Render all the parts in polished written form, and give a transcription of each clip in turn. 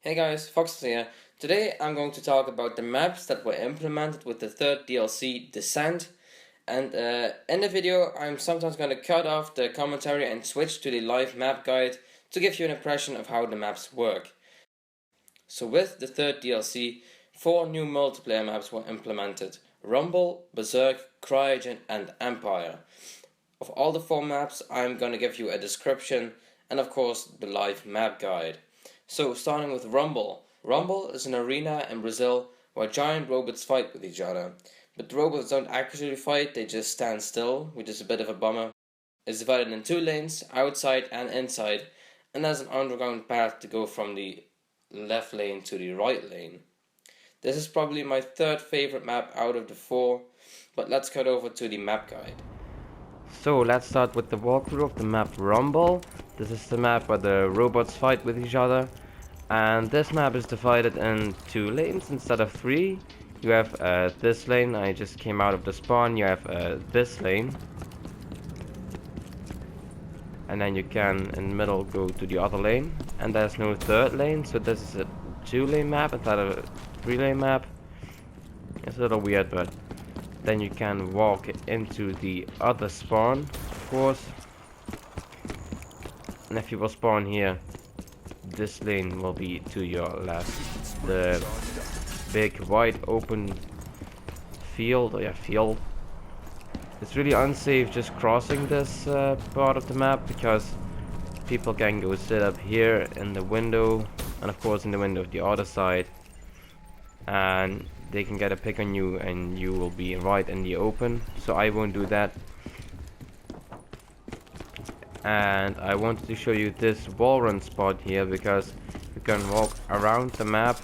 Hey guys, Foxitor here. Today I'm going to talk about the maps that were implemented with the third DLC, Descent. And in the video I'm sometimes going to cut off the commentary and switch to the live map guide to give you an impression of how the maps work. So with the third DLC, 4 new multiplayer maps were implemented: Rumble, Berserk, Cryo Jam and Empire. Of all the 4 maps I'm going to give you a description and of course the live map guide. So starting with Rumble. Rumble is an arena in Brazil where giant robots fight with each other. But the robots don't actually fight, they just stand still, which is a bit of a bummer. It's divided in 2 lanes, outside and inside, and there's an underground path to go from the left lane to the right lane. This is probably my third favorite map out of the 4, but let's cut over to the map guide. So let's start with the walkthrough of the map Rumble. This is the map where the robots fight with each other. And this map is divided in 2 lanes instead of 3. You have this lane, I just came out of the spawn. You have this lane. And then you can, in the middle, go to the other lane. And there's no third lane, so this is a 2-lane map instead of a 3-lane map. It's a little weird, but then you can walk into the other spawn, of course. And if you will spawn here, this lane will be to your left. The big wide open field, It's really unsafe just crossing this part of the map because people can go sit up here in the window and of course in the window of the other side, and they can get a pick on you and you will be right in the open. So I won't do that. And I wanted to show you this wall run spot here because you can walk around the map,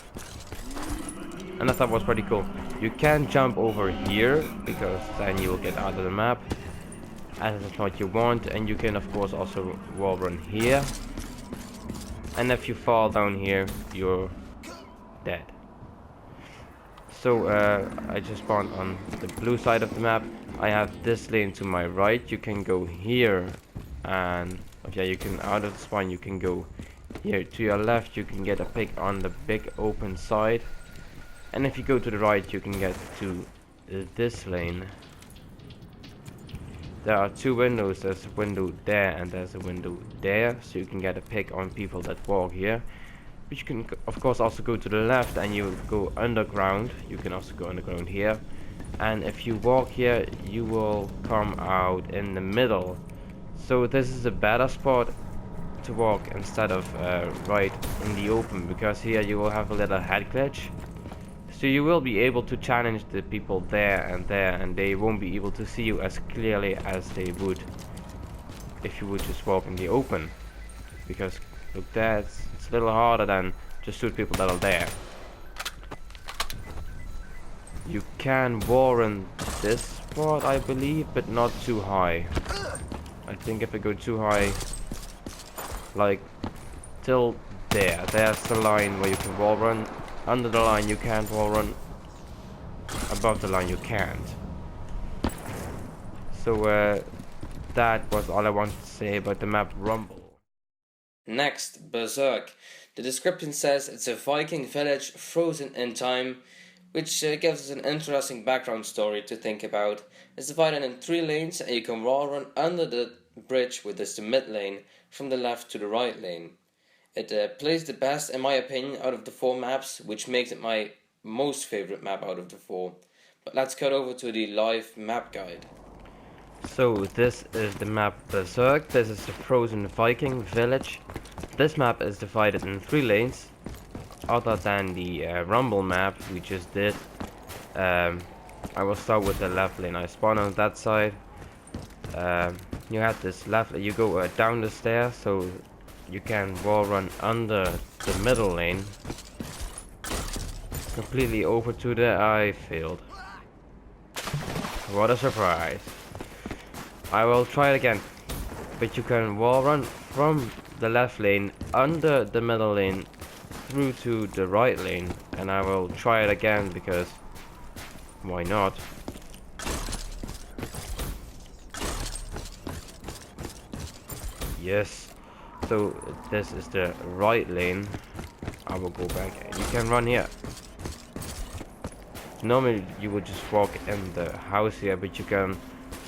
and I thought was pretty cool. You can jump over here because then you will get out of the map, as it's what you want. And you can of course also wall run here, and if you fall down here you're dead. So I just spawned on the blue side of the map. I have this lane to my right. You can go here, and you can, out of the spawn you can go here. To your left you can get a pick on the big open side, and if you go to the right you can get to this lane. There are 2 windows. There's a window there and there's a window there, so you can get a pick on people that walk here. But you can of course also go to the left and you go underground. You can also go underground here, and if you walk here you will come out in the middle. So this is a better spot to walk instead of right in the open, because here you will have a little head glitch. So you will be able to challenge the people there, and they won't be able to see you as clearly as they would if you would just walk in the open. Because look there, it's a little harder than just shoot people that are there. You can wall run this spot, I believe, but not too high. I think if I go too high, like till there's the line where you can wall run. Under the line you can't wall run. Above the line you can't. So that was all I wanted to say about the map Rumble. Next, Berserk. The description says it's a Viking village frozen in time, which gives us an interesting background story to think about. It's divided in 3 lanes and you can wall run under the bridge, which is the mid lane, from the left to the right lane. It plays the best in my opinion out of the 4 maps, which makes it my most favorite map out of the 4. But let's cut over to the live map guide. So this is the map Berserk. This is the frozen Viking village. This map is divided in 3 lanes, other than the Rumble map we just did. I will start with the left lane. I spawn on that side. You have this left, you go down the stairs, so you can wall run under the middle lane. Completely over to the I failed. What a surprise. I will try it again. But you can wall run from the left lane under the middle lane through to the right lane, and I will try it again because why not? Yes. So this is the right lane. I will go back. You can run here. Normally you would just walk in the house here, but you can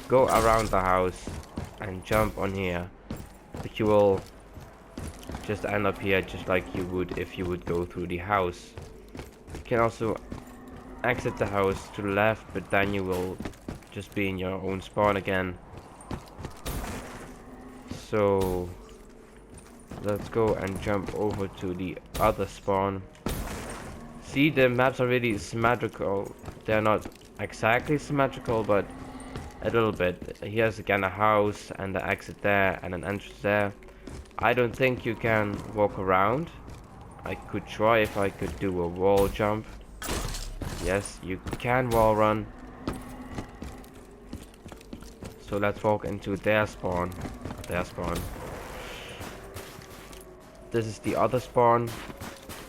go around the house and jump on here. But you will just end up here just like you would if you would go through the house. You can also exit the house to the left, but then you will just be in your own spawn again. So let's go and jump over to the other spawn. See, the maps are really symmetrical. They're not exactly symmetrical, but a little bit. Here's again a house and the exit there and an entrance there. I don't think you can walk around. I could try if I could do a wall jump. Yes, you can wall run. So let's walk into their spawn. This is the other spawn.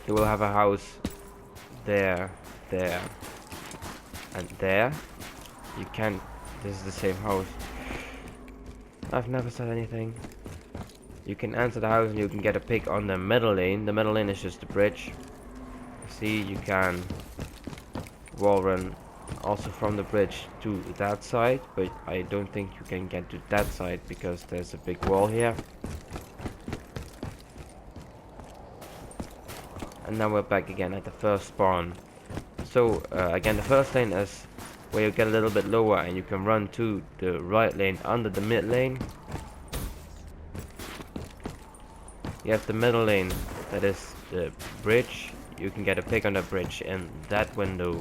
You will have a house there, there, and there. You can. This is the same house. I've never said anything. You can enter the house and you can get a pick on the middle lane. The middle lane is just a bridge. See, you can wall run also from the bridge to that side, but I don't think you can get to that side because there's a big wall here. And now we're back again at the first spawn. So again, the first lane is where you get a little bit lower and you can run to the right lane under the mid lane. You have the middle lane, that is the bridge. You can get a pick on the bridge in that window.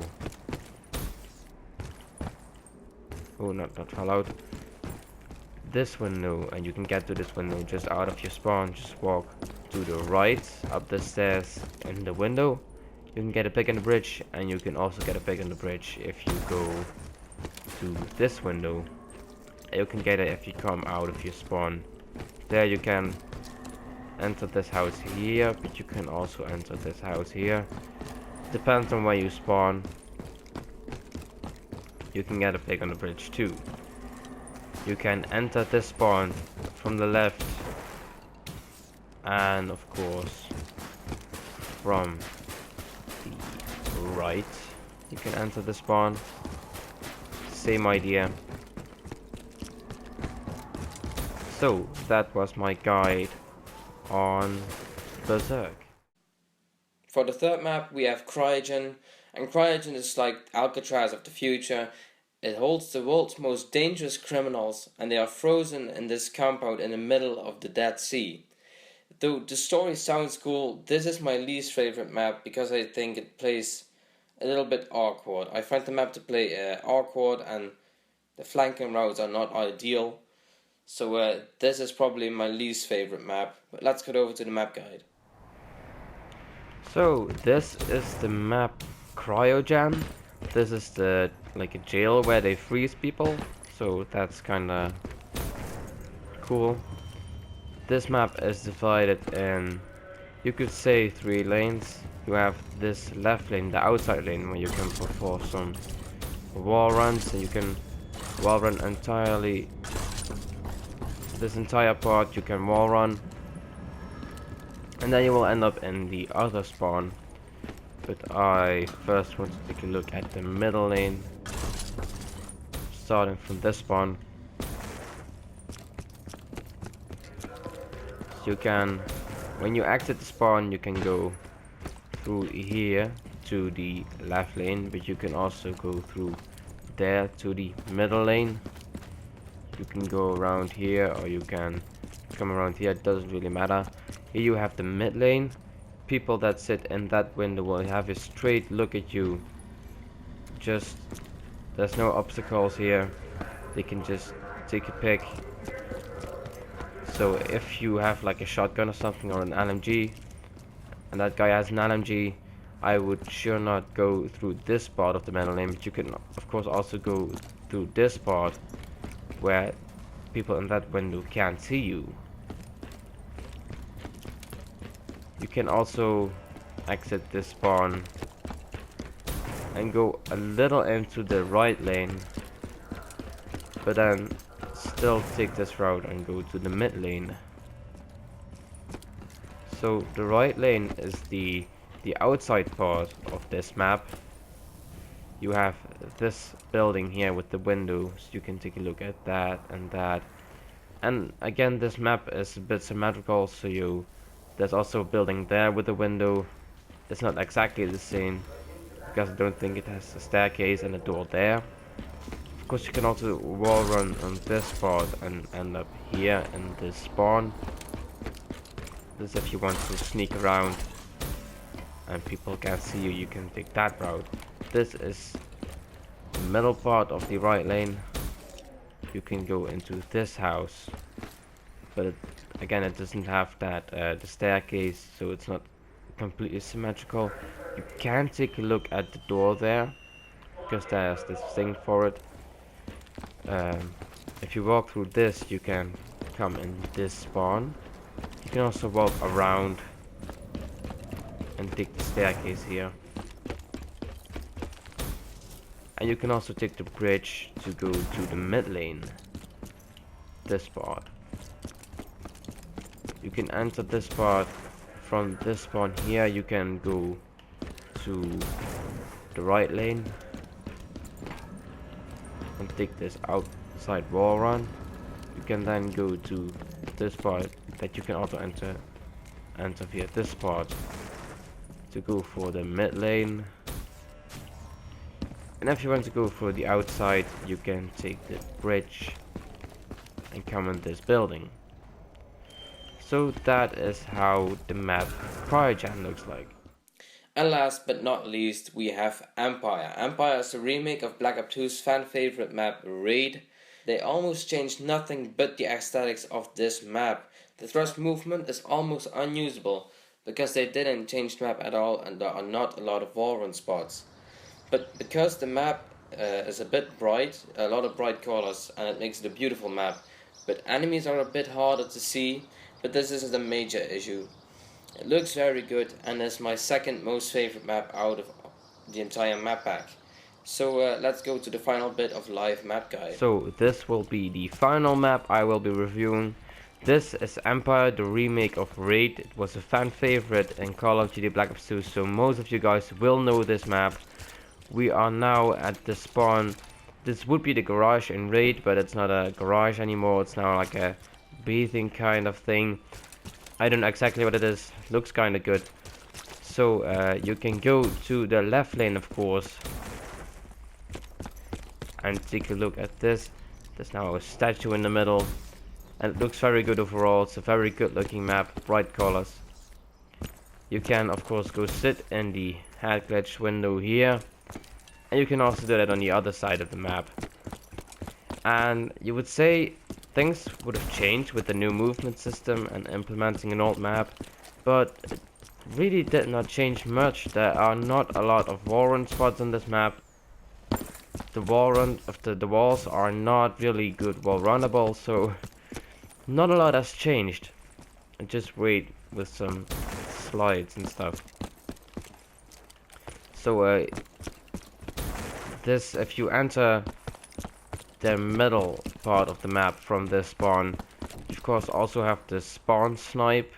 Oh, not fall out. This window, and you can get to this window just out of your spawn. Just walk to the right up the stairs in the window. You can get a pick on the bridge, and you can also get a pick on the bridge if you go to this window. You can get it if you come out of your spawn. There you can enter this house here, but you can also enter this house here. Depends on where you spawn. You can get a pick on the bridge too. You can enter this spawn from the left, and of course from the right. You can enter the spawn. Same idea. So that was my guide on Berserk. For the third map, we have Cryo Jam, and Cryo Jam is like Alcatraz of the future. It holds the world's most dangerous criminals, and they are frozen in this compound in the middle of the Dead Sea. Though the story sounds cool, this is my least favorite map because I think it plays a little bit awkward. I find the map to play awkward, and the flanking routes are not ideal. So this is probably my least favorite map. But let's get over to the map guide. So this is the map Cryo Jam. This is the like a jail where they freeze people. So that's kinda cool. This map is divided in, you could say, 3 lanes. You have this left lane, the outside lane, where you can perform some wall runs, and you can wall run entirely. This entire part you can wall run, and then you will end up in the other spawn. But I first want to take a look at the middle lane, starting from this spawn. So you can, when you exit the spawn, you can go through here to the left lane, but you can also go through there to the middle lane. You can go around here, or you can come around here, it doesn't really matter. Here you have the mid lane. People that sit in that window will have a straight look at you. Just, there's no obstacles here. They can just take a pick. So if you have like a shotgun or something, or an LMG, and that guy has an LMG, I would sure not go through this part of the middle lane, but you can of course also go through this part where people in that window can't see you. You can also exit this spawn and go a little into the right lane, but then still take this route and go to the mid lane. So the right lane is the the outside part of this map, you have this building here with the window, so you can take a look at that and that. And again, this map is a bit symmetrical, so there's also a building there with a window. It's not exactly the same, because I don't think it has a staircase and a door there. Of course, you can also wall run on this part and end up here in this spawn. This if you want to sneak around and people can't see you, you can take that route. This is the middle part of the right lane. You can go into this house, but again, it doesn't have that the staircase, so it's not completely symmetrical. You can take a look at the door there, because there's this thing for it. If you walk through this, you can come in this spawn. You can also walk around and take the staircase here. And you can also take the bridge to go to the mid lane. This part. You can enter this part from this spawn here. You can go to the right lane and take this outside wall run. You can then go to this part that you can also enter via this part to go for the mid lane. And if you want to go for the outside, you can take the bridge and come in this building. So that is how the map Cryo Jam looks like. And last but not least, we have Empire. Empire is a remake of Black Ops 2's fan favorite map Raid. They almost changed nothing but the aesthetics of this map. The thrust movement is almost unusable because they didn't change the map at all and there are not a lot of wall run spots. But because the map is a bit bright, a lot of bright colors, and it makes it a beautiful map. But enemies are a bit harder to see, but this isn't a major issue. It looks very good and is my second most favorite map out of the entire map pack. So let's go to the final bit of live map guide. So this will be the final map I will be reviewing. This is Empire, the remake of Raid. It was a fan favorite in Call of Duty Black Ops 2, so most of you guys will know this map. We are now at the spawn. This would be the garage in Raid, but it's not a garage anymore. It's now like a bathing kind of thing. I don't know exactly what it is. Looks kind of good. So you can go to the left lane, of course, and take a look at this. There's now a statue in the middle, and it looks very good overall. It's a very good looking map, bright colors. You can of course go sit in the head glitch window here, and you can also do that on the other side of the map. And you would say things would have changed with the new movement system and implementing an old map, but it really did not change much. There are not a lot of wall run spots on this map. The walls are not really good wall runnable, so not a lot has changed. Just wait with some slides and stuff. So this, if you enter the middle part of the map from this spawn, you of course also have the spawn snipe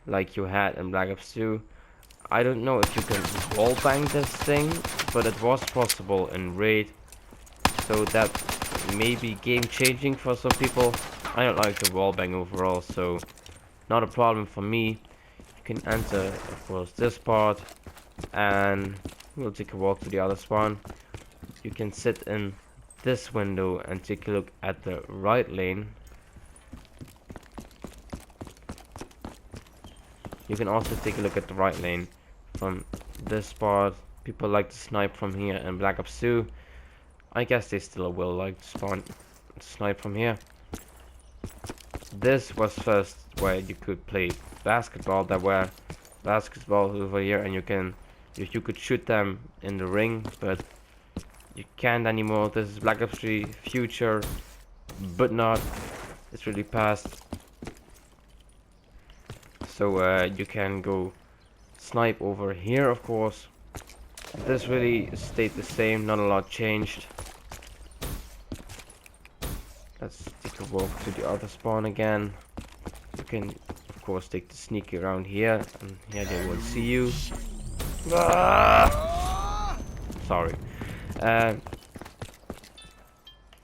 like you had in Black Ops 2. I don't know if you can wallbang this thing, but it was possible in Raid, so that may be game changing for some people. I don't like the wallbang overall, so not a problem for me. You can enter of course this part, and we'll take a walk to the other spawn. You can sit in this window and take a look at the right lane. You can also take a look at the right lane from this part. People like to snipe from here in Black Ops 2. I guess they still will like to snipe from here. This was first where you could play basketball. There were basketballs over here, and you could shoot them in the ring, but you can't anymore. This is Black Ops 3 future, but not. It's really past. So you can go snipe over here, of course. This really stayed the same, not a lot changed. Let's take a walk to the other spawn again. You can of course take the sneaky around here, and here they won't see you. Sorry.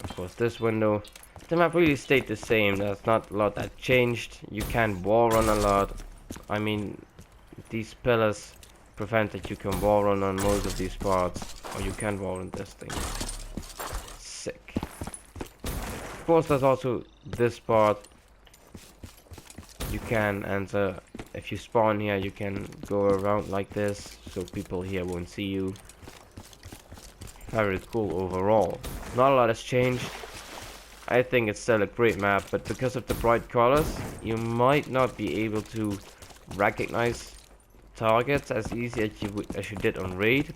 Of course this window. The map really stayed the same. There's not a lot that changed. You can wall run a lot. I mean, these pillars prevent that you can wall run on most of these parts, or you can wall run this thing. Sick. Of course, there's also this part. You can enter. If you spawn here, you can go around like this, so people here won't see you. Very cool overall. Not a lot has changed. I think it's still a great map, but because of the bright colors, you might not be able to recognize targets as easy as you did on Raid.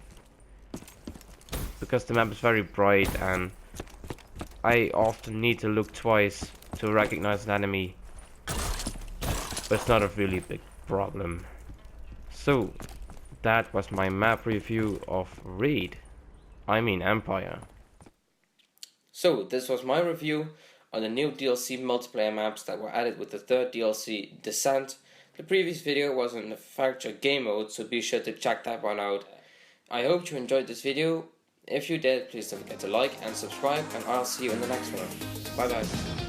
Because the map is very bright, and I often need to look twice to recognize an enemy. But it's not a really big problem. So, that was my map review of Raid. I mean Empire. So, this was my review on the new DLC multiplayer maps that were added with the third DLC, Descent. The previous video was in the Fracture game mode, so be sure to check that one out. I hope you enjoyed this video. If you did, please don't forget to like and subscribe, and I'll see you in the next one. Bye bye.